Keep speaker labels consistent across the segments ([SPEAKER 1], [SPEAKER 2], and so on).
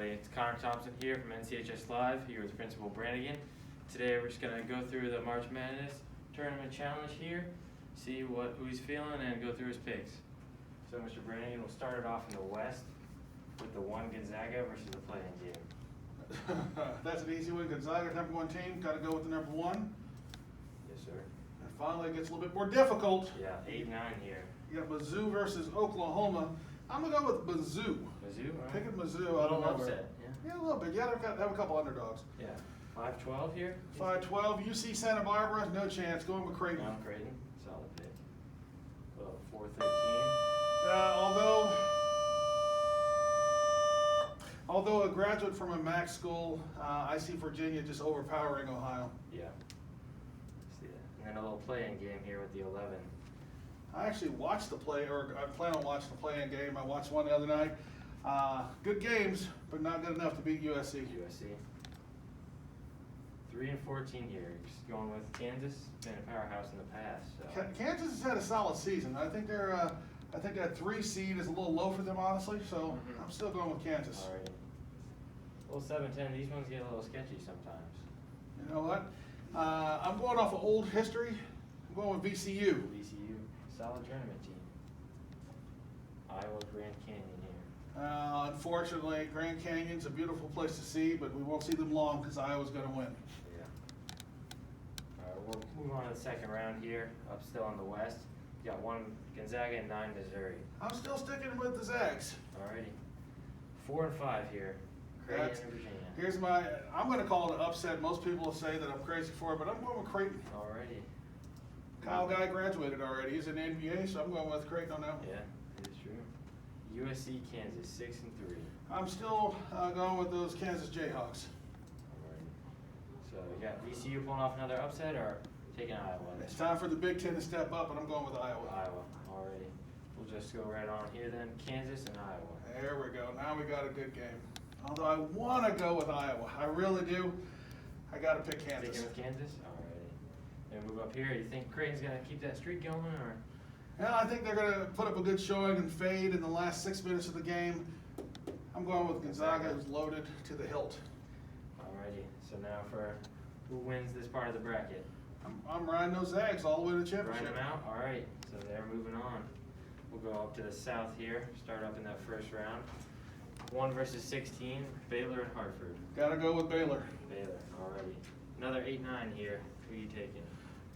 [SPEAKER 1] everybody, it's Connor Thompson here from NCHS Live, here with Principal Branigan. Today we're just going to go through the March Madness Tournament Challenge here, see who he's feeling, and go through his picks. So Mr. Branigan, we'll start it off in the West with the one Gonzaga versus the play-in game.
[SPEAKER 2] That's an easy one. Gonzaga, number one team, got to go with the number one.
[SPEAKER 1] Yes, sir.
[SPEAKER 2] And finally, it gets a little bit more difficult.
[SPEAKER 1] Yeah, 8-9 here.
[SPEAKER 2] You got Mizzou versus Oklahoma. I'm going to go with Mizzou.
[SPEAKER 1] Mizzou? Right.
[SPEAKER 2] Picking Mizzou.
[SPEAKER 1] A little upset, yeah.
[SPEAKER 2] Yeah, a little bit. You got to have a couple underdogs.
[SPEAKER 1] Yeah. 5-12 here?
[SPEAKER 2] 5-12. UC Santa Barbara, no chance. Going with Creighton.
[SPEAKER 1] Creighton. Solid pick. Well, 4-13.
[SPEAKER 2] Although a graduate from a MAC school, I see Virginia just overpowering Ohio.
[SPEAKER 1] Yeah. See that. And then a little play-in game here with the 11.
[SPEAKER 2] I actually watched the play, or I plan on watching the play-in game. I watched one the other night. Good games, but not good enough to beat USC.
[SPEAKER 1] 3-14 here. Just going with Kansas. Been a powerhouse in the past. So.
[SPEAKER 2] Kansas has had a solid season. I think that 3 seed is a little low for them, honestly. So I'm still going with Kansas.
[SPEAKER 1] All right. Well, 7-10. These ones get a little sketchy sometimes.
[SPEAKER 2] You know what? I'm going off of old history. I'm going with VCU.
[SPEAKER 1] VCU, solid tournament team. Iowa Grand Canyon here.
[SPEAKER 2] Unfortunately, Grand Canyon's a beautiful place to see, but we won't see them long because Iowa's going to win.
[SPEAKER 1] Yeah. All right, we'll move on to the second round here. Up still in the West. You got 1 Gonzaga and 9 Missouri.
[SPEAKER 2] I'm still sticking with the Zags.
[SPEAKER 1] Alrighty. 4 and 5 here. Creighton and Virginia.
[SPEAKER 2] I'm going to call it an upset. Most people will say that I'm crazy for it, but I'm going with Creighton.
[SPEAKER 1] Alrighty.
[SPEAKER 2] Kyle Guy graduated already. He's in the NBA, so I'm going with Creighton on that one.
[SPEAKER 1] Yeah, it is true. USC, Kansas, 6 and 3.
[SPEAKER 2] I'm still going with those Kansas Jayhawks.
[SPEAKER 1] Alrighty. So you got VCU pulling off another upset or taking Iowa?
[SPEAKER 2] It's time for the Big Ten to step up, and I'm going with Iowa.
[SPEAKER 1] Iowa, already. We'll just go right on here then. Kansas and Iowa.
[SPEAKER 2] There we go. Now we got a good game. Although I want to go with Iowa. I really do. I got to pick Kansas.
[SPEAKER 1] Sticking with Kansas? Alrighty. Then move up here. You think Creighton's going to keep that streak going, or?
[SPEAKER 2] Yeah, I think they're going to put up a good showing and fade in the last 6 minutes of the game. I'm going with Gonzaga, who's loaded to the hilt.
[SPEAKER 1] Alrighty. So now for who wins this part of the bracket?
[SPEAKER 2] I'm riding those Zags all the way to the championship.
[SPEAKER 1] Riding them out? Alright. So they're moving on. We'll go up to the south here. Start up in that first round. 1 versus 16. Baylor and Hartford.
[SPEAKER 2] Got to go with Baylor.
[SPEAKER 1] Baylor. Alrighty. Another 8-9 here. Who are you taking?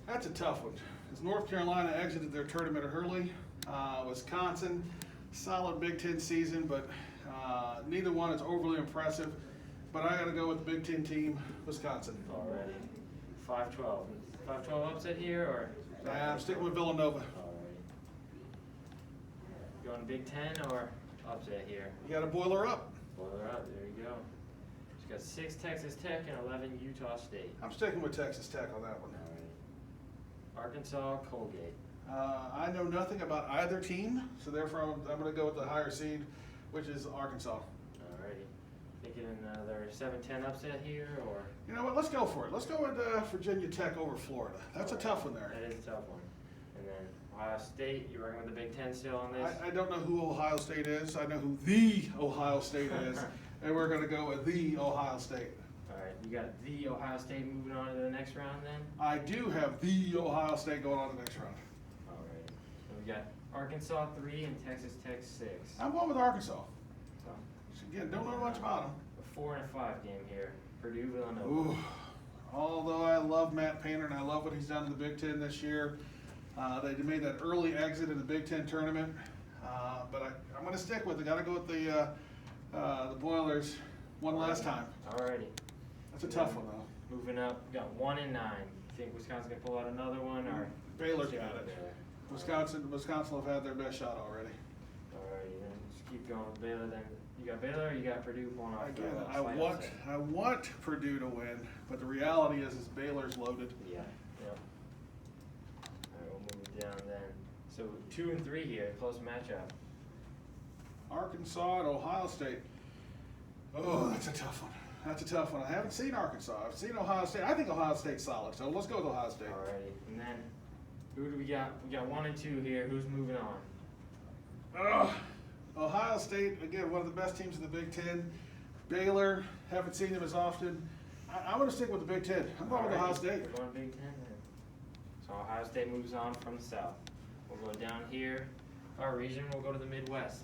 [SPEAKER 2] That's a tough one. As North Carolina exited their tournament early, Wisconsin, solid Big Ten season, but neither one is overly impressive. But I got to go with the Big Ten team, Wisconsin.
[SPEAKER 1] Already. 5-12. 5-12 upset here, or?
[SPEAKER 2] I'm sticking with Villanova.
[SPEAKER 1] Alrighty. Going Big Ten or upset here?
[SPEAKER 2] You got to boil her up.
[SPEAKER 1] Boil her up. There you go. She's got 6 Texas Tech and 11 Utah State.
[SPEAKER 2] I'm sticking with Texas Tech on that one.
[SPEAKER 1] Alrighty. Arkansas, Colgate.
[SPEAKER 2] I know nothing about either team, so therefore I'm going to go with the higher seed, which is Arkansas.
[SPEAKER 1] Alrighty. Thinking another 7-10 upset here, or?
[SPEAKER 2] You know what? Let's go for it. Let's go with Virginia Tech over Florida. That's a tough one there.
[SPEAKER 1] That is a tough one. And then Ohio State, you're working with the Big Ten still on this?
[SPEAKER 2] I don't know who Ohio State is. I know who the Ohio State is, and we're going to go with the Ohio State.
[SPEAKER 1] Alright, you got the Ohio State moving on to the next round then?
[SPEAKER 2] I do have the Ohio State going on to the next round.
[SPEAKER 1] Alright. So we got Arkansas 3 and Texas Tech 6.
[SPEAKER 2] I'm going with Arkansas.
[SPEAKER 1] So,
[SPEAKER 2] Again, don't know much about them.
[SPEAKER 1] a 4 and 5 game here. Purdue, Villanova.
[SPEAKER 2] Ooh. Although I love Matt Painter and I love what he's done in the Big Ten this year. They made that early exit in the Big Ten tournament. But I'm going to stick with it. Got to go with the Boilers one last time.
[SPEAKER 1] Alrighty.
[SPEAKER 2] That's a tough one, though.
[SPEAKER 1] Moving up, we got 1 and 9. You think Wisconsin can pull out another one, or?
[SPEAKER 2] Baylor's got it. Wisconsin have had their best shot already.
[SPEAKER 1] Alrighty, then just keep going with Baylor. Then you got Baylor, or you got Purdue pulling off.
[SPEAKER 2] Again, I want Purdue to win, but the reality is Baylor's loaded.
[SPEAKER 1] Yeah. Yep. Alright, we'll move it down then. So 2 and 3 here, close matchup.
[SPEAKER 2] Arkansas and Ohio State. Oh, that's a tough one. That's a tough one. I haven't seen Arkansas. I've seen Ohio State. I think Ohio State's solid, so let's go with Ohio State.
[SPEAKER 1] Alrighty, and then who do we got? We got 1 and 2 here. Who's moving on?
[SPEAKER 2] Ohio State, again, one of the best teams in the Big Ten. Baylor, haven't seen them as often. I'm going to stick with the Big Ten. I'm going with Ohio State.
[SPEAKER 1] We're going Big Ten then. So Ohio State moves on from the South. We'll go down here. Our region, we'll go to the Midwest.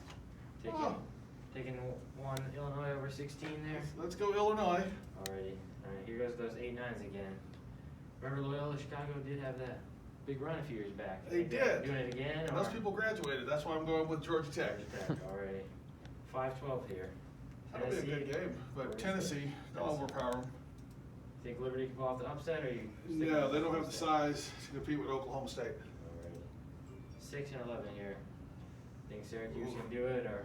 [SPEAKER 1] Taking one Illinois over 16 there.
[SPEAKER 2] Let's go Illinois.
[SPEAKER 1] Alrighty. Alright, here goes those 8-9s again. Remember Loyola Chicago did have that big run a few years back.
[SPEAKER 2] They did.
[SPEAKER 1] Doing it again?
[SPEAKER 2] Those people graduated. That's why I'm going with Georgia Tech.
[SPEAKER 1] Alrighty. 5-12 here.
[SPEAKER 2] That'll be a good game. But Tennessee, they'll overpower them.
[SPEAKER 1] Think Liberty can pull off the upset, or you?
[SPEAKER 2] No, they don't have the size to compete with Oklahoma State.
[SPEAKER 1] Alrighty. 6 and 11 here. Think Syracuse can do it, or?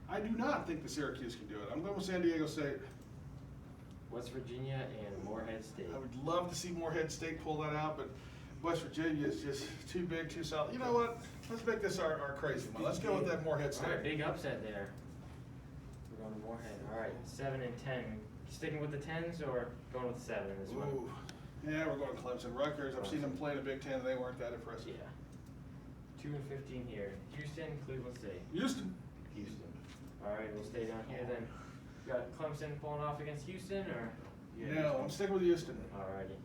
[SPEAKER 2] I do not think the Syracuse can do it. I'm going with San Diego State.
[SPEAKER 1] West Virginia and Morehead State.
[SPEAKER 2] I would love to see Morehead State pull that out, but West Virginia is just too big, too solid. You know what? Let's make this our crazy one. Let's go with that Morehead State.
[SPEAKER 1] Alright, big upset there. We're going to Morehead. Alright, 7 and 10. Sticking with the 10s or going with 7 in this one?
[SPEAKER 2] Ooh. Yeah, we're going Clemson. Rutgers, I've seen them play in the Big Ten, and they weren't that impressive.
[SPEAKER 1] Yeah. 2 and 15 here. Houston, Cleveland State.
[SPEAKER 2] Houston.
[SPEAKER 1] Alright, we'll stay down here then. You got Clemson pulling off against Houston, or?
[SPEAKER 2] No, I'm sticking with Houston.
[SPEAKER 1] Alrighty.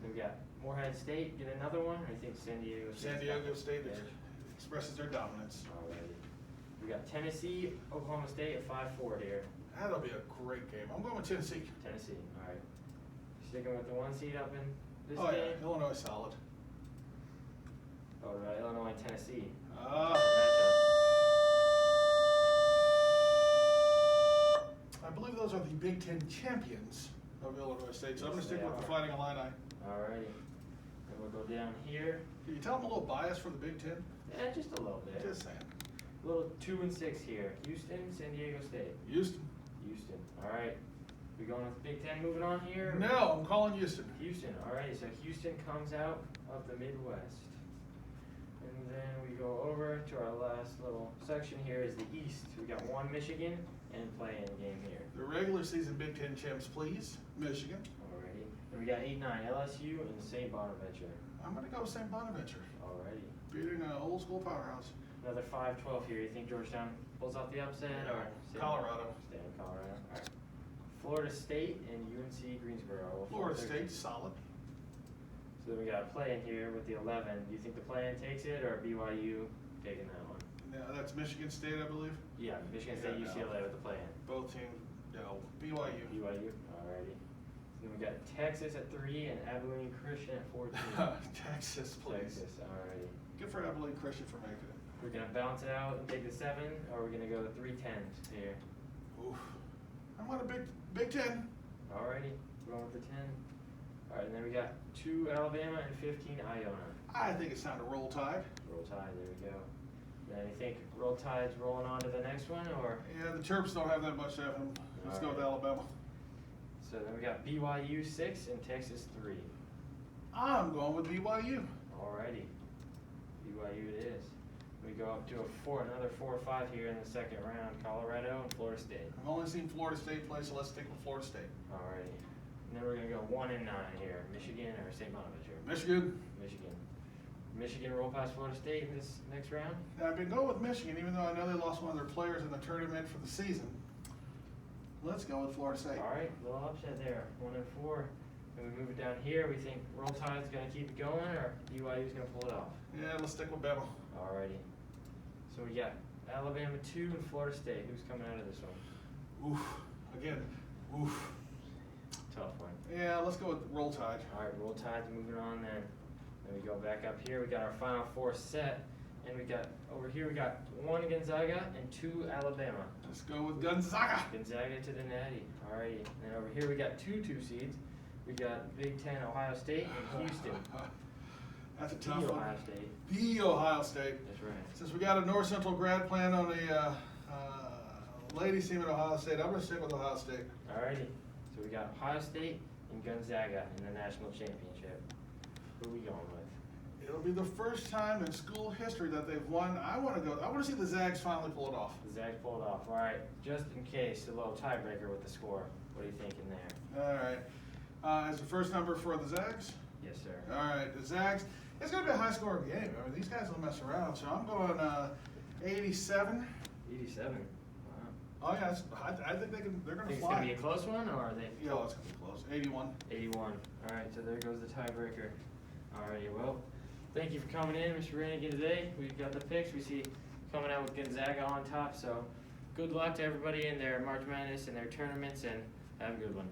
[SPEAKER 1] Then we got Morehead State, get another one, or you think San Diego State?
[SPEAKER 2] San Diego State expresses their dominance.
[SPEAKER 1] Alrighty. We got Tennessee, Oklahoma State at 5-4 here.
[SPEAKER 2] That'll be a great game. I'm going with Tennessee.
[SPEAKER 1] Tennessee, alright. Sticking with the 1 seed up in this
[SPEAKER 2] Oh
[SPEAKER 1] game?
[SPEAKER 2] yeah, Illinois solid.
[SPEAKER 1] Oh, Illinois and Tennessee.
[SPEAKER 2] Matchup. I believe those are the Big Ten champions of Illinois State, so I'm going to stick with the Fighting Illini.
[SPEAKER 1] Alrighty. Then we'll go down here.
[SPEAKER 2] Can you tell I'm a little biased for the Big Ten?
[SPEAKER 1] Yeah, just a little bit.
[SPEAKER 2] Just saying.
[SPEAKER 1] A little 2 and 6 here. Houston, San Diego State.
[SPEAKER 2] Houston.
[SPEAKER 1] Alright. We going with Big Ten moving on here?
[SPEAKER 2] No, I'm calling Houston.
[SPEAKER 1] Houston, alright. So Houston comes out of the Midwest. And then we go over to our last little section here is the East. We got 1 Michigan and play-in game here.
[SPEAKER 2] The regular season Big Ten champs, please. Michigan.
[SPEAKER 1] Alrighty. And we got 8-9, LSU and St. Bonaventure.
[SPEAKER 2] I'm going to go with St. Bonaventure.
[SPEAKER 1] Alrighty.
[SPEAKER 2] Beating an old school powerhouse.
[SPEAKER 1] Another 5-12 here. You think Georgetown pulls off the upset, or?
[SPEAKER 2] Colorado.
[SPEAKER 1] Stay in Colorado. Alright. Florida State and UNC Greensboro.
[SPEAKER 2] Florida State, solid.
[SPEAKER 1] So we got a play-in here with the 11. Do you think the play-in takes it, or BYU taking that one?
[SPEAKER 2] No, that's Michigan State, I believe.
[SPEAKER 1] Yeah, Michigan State,
[SPEAKER 2] Yeah, no.
[SPEAKER 1] UCLA with the play-in.
[SPEAKER 2] Both teams, no. BYU.
[SPEAKER 1] BYU, alrighty. Then we got Texas at 3 and Abilene Christian at 14.
[SPEAKER 2] Texas, please.
[SPEAKER 1] Texas, alrighty.
[SPEAKER 2] Good for Abilene Christian for making it.
[SPEAKER 1] We're gonna bounce it out and take the 7, or we're gonna go 3 10s here.
[SPEAKER 2] Oof. I'm on a Big Ten.
[SPEAKER 1] Alrighty, going with the 10. Alright, and then we got 2 Alabama and 15 Iona.
[SPEAKER 2] I think it's time to roll Tide.
[SPEAKER 1] Roll Tide, there we go. Then you think Roll Tide's rolling on to the next one, or?
[SPEAKER 2] Yeah, the Terps don't have that much of them. Let's go with Alabama.
[SPEAKER 1] So then we got BYU 6 and Texas 3.
[SPEAKER 2] I'm going with BYU.
[SPEAKER 1] Alrighty, BYU it is. We go up to another 4 or 5 here in the second round. Colorado and Florida State.
[SPEAKER 2] I've only seen Florida State play, so let's stick with Florida State.
[SPEAKER 1] Alrighty. And then we're gonna go 1 and 9 here. Michigan or St. Bonaventure?
[SPEAKER 2] Michigan.
[SPEAKER 1] Michigan roll past Florida State in this next round?
[SPEAKER 2] I've been going with Michigan, even though I know they lost one of their players in the tournament for the season. Let's go with Florida State.
[SPEAKER 1] Alright, little upset there. 1 and 4. And we move it down here. We think Roll Tide's gonna keep it going, or BYU's gonna pull it off?
[SPEAKER 2] Yeah, let's stick with Bama.
[SPEAKER 1] Alrighty. So we got Alabama 2 and Florida State. Who's coming out of this one?
[SPEAKER 2] Oof. Again, oof.
[SPEAKER 1] Tough one.
[SPEAKER 2] Yeah, let's go with Roll Tide.
[SPEAKER 1] Alright, Roll Tide's moving on then. Then we go back up here. We got our Final 4 set. And we got, over here we got 1 Gonzaga and 2 Alabama.
[SPEAKER 2] Let's go with Gonzaga.
[SPEAKER 1] Gonzaga to the Natty. Alrighty. And then over here we got 2 seeds. We got Big Ten, Ohio State, and Houston.
[SPEAKER 2] That's a tough
[SPEAKER 1] The
[SPEAKER 2] one.
[SPEAKER 1] Ohio State.
[SPEAKER 2] The Ohio State.
[SPEAKER 1] That's right.
[SPEAKER 2] Since we got a North Central grad plan on the ladies team at Ohio State, I'm going to stick with Ohio State.
[SPEAKER 1] Alrighty. So we got Ohio State and Gonzaga in the national championship. Who are we going with?
[SPEAKER 2] It'll be the first time in school history that they've won. I want to see the Zags finally pull it off.
[SPEAKER 1] The Zags pulled off. Alright. Just in case, a little tiebreaker with the score. What are you thinking there?
[SPEAKER 2] All right. As the first number for the Zags?
[SPEAKER 1] Yes, sir.
[SPEAKER 2] All right, the Zags. It's going to be a high-scoring game. I mean, these guys don't mess around. So I'm going 87.
[SPEAKER 1] 87. Wow.
[SPEAKER 2] Oh yeah, I think they're gonna
[SPEAKER 1] Think it's
[SPEAKER 2] fly.
[SPEAKER 1] gonna be a close one, or are they?
[SPEAKER 2] Yeah, it's gonna be close. 81.
[SPEAKER 1] 81. All right, so there goes the tiebreaker. Alrighty, well, thank you for coming in, Mr. Branigan, today. We've got the picks. We see coming out with Gonzaga on top, so good luck to everybody in their March Madness and their tournaments, and have a good one.